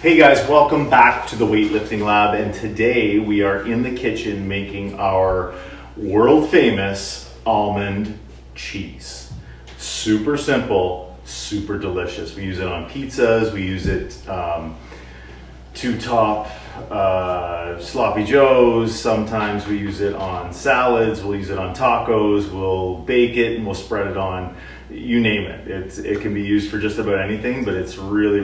Hey guys, welcome back to the Weightlifting Lab, and today we are in the kitchen making our world famous almond cheese. Super simple, super delicious. We use it on pizzas, we use it to top sloppy joes. Sometimes we use it on salads, we'll use it on tacos, we'll bake it and we'll spread it on, you name it. It can be used for just about anything, but it's really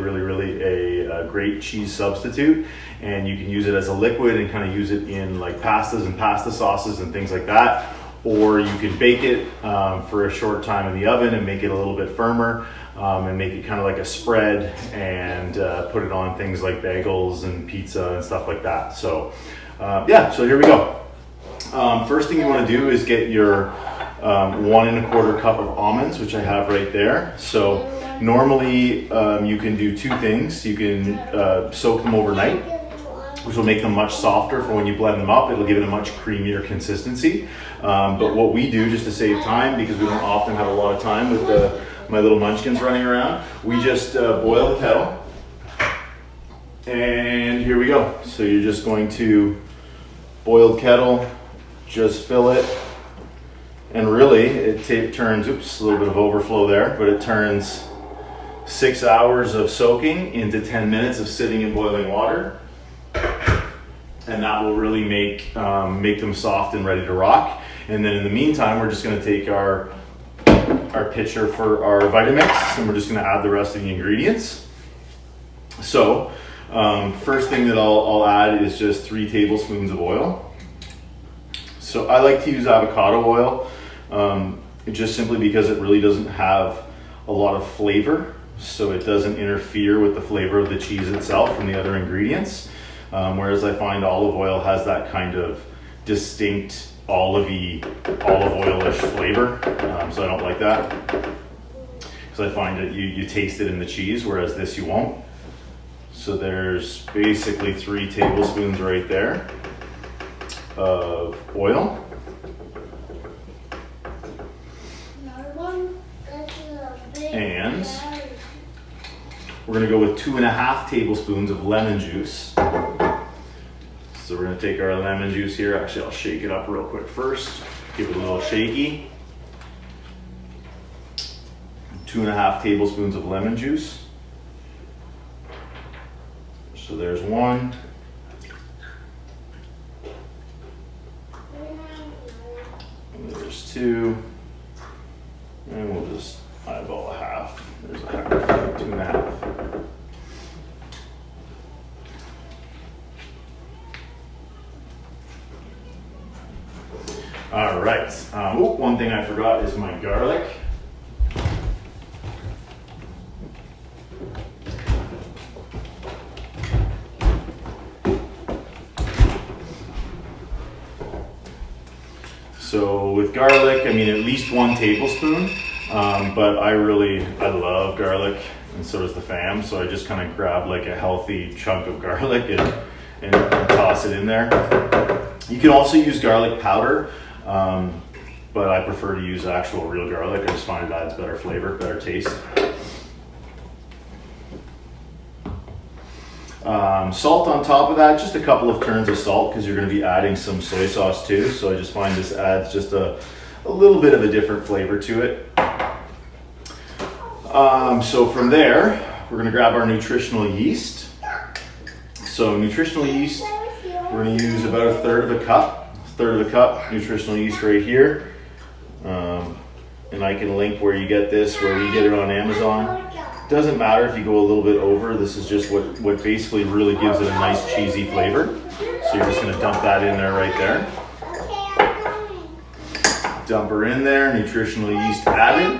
a great cheese substitute, and you can use it as a liquid and kind of use it in like pastas and pasta sauces and things like that, or you can bake it for a short time in the oven and make it a little bit firmer and make it kind of like a spread and put it on things like bagels and pizza and stuff like that. So so here we go. First thing you want to do is get your 1 1/4 cup of almonds, which I have right there. So normally you can do two things. You can soak them overnight, which will make them much softer for when you blend them up. It'll give it a much creamier consistency. But what we do, just to save time, because we don't often have a lot of time with my little munchkins running around, we just boil the kettle. And here we go. So you're just going to boiled kettle, just fill it. And really, it turns, oops, a little bit of overflow there, but it turns 6 hours of soaking into 10 minutes of sitting in boiling water. And that will really make them soft and ready to rock. And then in the meantime, we're just gonna take our pitcher for our Vitamix, and we're just gonna add the rest of the ingredients. So, first thing that I'll add is just 3 tablespoons of oil. So I like to use avocado oil, just simply because it really doesn't have a lot of flavor, so it doesn't interfere with the flavor of the cheese itself from the other ingredients. Whereas I find olive oil has that kind of distinct olive oil-ish flavor, so I don't like that. Because I find that you taste it in the cheese, whereas this you won't. So there's basically 3 tablespoons right there of oil. And we're gonna go with 2.5 tablespoons of lemon juice. So we're gonna take our lemon juice here. Actually, I'll shake it up real quick first. Give it a little shaky. 2.5 tablespoons of lemon juice. So there's 1. And there's 2. And we'll just eyeball a half. There's a half, 2.5. All right. One thing I forgot is my garlic. So with garlic, I mean at least 1 tablespoon, but I love garlic, and so does the fam. So I just kind of grab like a healthy chunk of garlic and toss it in there. You can also use garlic powder, but I prefer to use actual real garlic. I just find it adds better flavor, better taste. Salt on top of that, just a couple of turns of salt, because you're going to be adding some soy sauce too. So I just find this adds just a little bit of a different flavor to it. So from there, we're going to grab our nutritional yeast. So nutritional yeast, we're going to use about 1/3 of a cup. 1/3 of a cup nutritional yeast right here. And I can link where you get this, where we get it on Amazon. Doesn't matter if you go a little bit over. This is just what basically really gives it a nice cheesy flavor. So you're just going to dump that in there right there. Dump her in there, nutritional yeast added.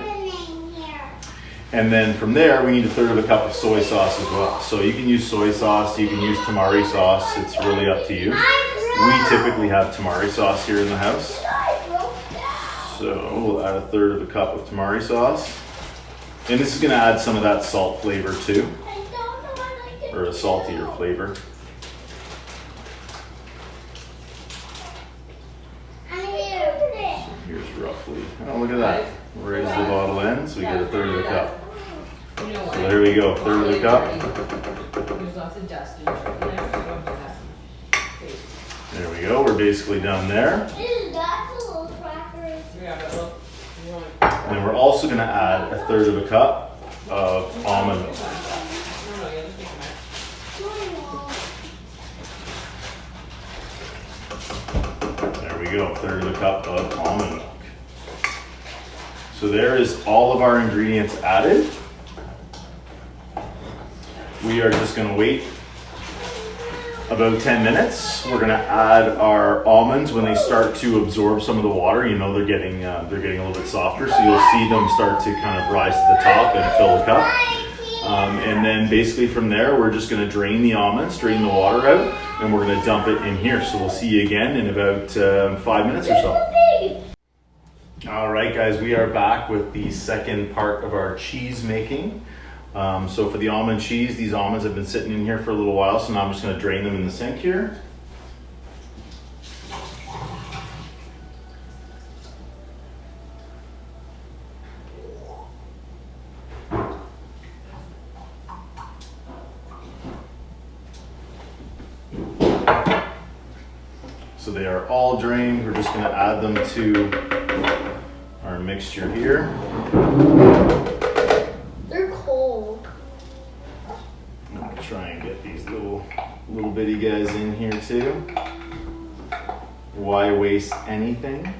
And then from there, we need 1/3 of a cup of soy sauce as well. So you can use soy sauce, you can use tamari sauce. It's really up to you. We typically have tamari sauce here in the house. So we'll add 1/3 of a cup of tamari sauce. And this is going to add some of that salt flavor too, or a saltier flavor. So here's roughly, oh look at that, raise the bottle end, so we get 1/3 of a cup. You know So there we go, third of the cup. There's lots of dust in there. There we go, we're basically done there. Ew, that's a little cracker. Yeah, but look. And then we're also gonna add a third of a cup of almond milk. No, you'll just make a mess. There we go, third of a cup of almond milk. So there is all of our ingredients added. We are just gonna wait about 10 minutes. We're gonna add our almonds when they start to absorb some of the water. You know they're getting a little bit softer, so you'll see them start to kind of rise to the top and fill the cup. And then basically from there, we're just gonna drain the almonds, drain the water out, and we're gonna dump it in here. So we'll see you again in about 5 minutes or so. All right, guys, we are back with the second part of our cheese making. So for the almond cheese, these almonds have been sitting in here for a little while, so now I'm just going to drain them in the sink here. So they are all drained. We're just going to add them to our mixture here. They're cold. I'm gonna try and get these little bitty guys in here too. Why waste anything?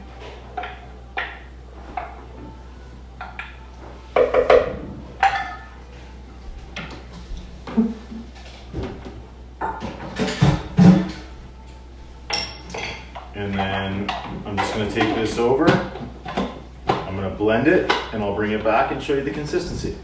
And then I'm just gonna take this over. I'm gonna blend it and I'll bring it back and show you the consistency.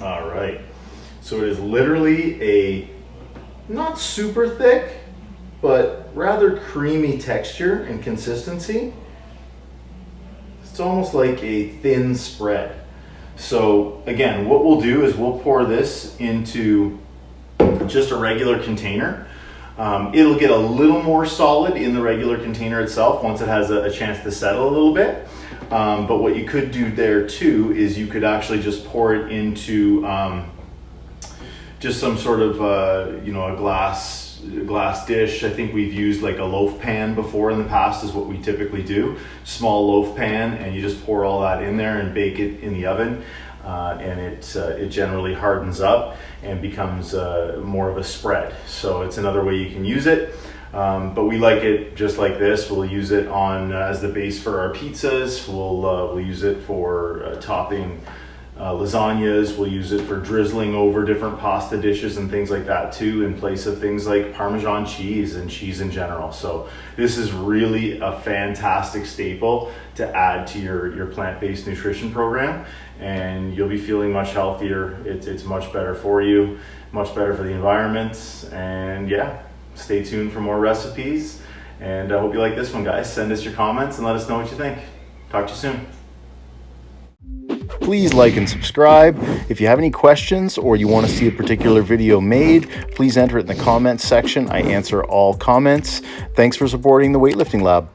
All right, so it is literally a not super thick, but rather creamy texture and consistency. It's almost like a thin spread. So again, what we'll do is we'll pour this into just a regular container. It'll get a little more solid in the regular container itself once it has a chance to settle a little bit. But what you could do there too is you could actually just pour it into just some sort of a glass dish. I think we've used like a loaf pan before in the past is what we typically do. Small loaf pan, and you just pour all that in there and bake it in the oven. And it generally hardens up and becomes more of a spread. So it's another way you can use it. But we like it just like this. We'll use it on as the base for our pizzas. We'll use it for topping lasagnas. We'll use it for drizzling over different pasta dishes and things like that too, in place of things like Parmesan cheese and cheese in general. So this is really a fantastic staple to add to your plant-based nutrition program, and you'll be feeling much healthier. It's much better for you, much better for the environment, and yeah. Stay tuned for more recipes, and I hope you like this one, guys. Send us your comments and let us know what you think. Talk to you soon. Please like and subscribe. If you have any questions or you want to see a particular video made, please enter it in the comments section. I answer all comments. Thanks for supporting the Weightlifting Lab.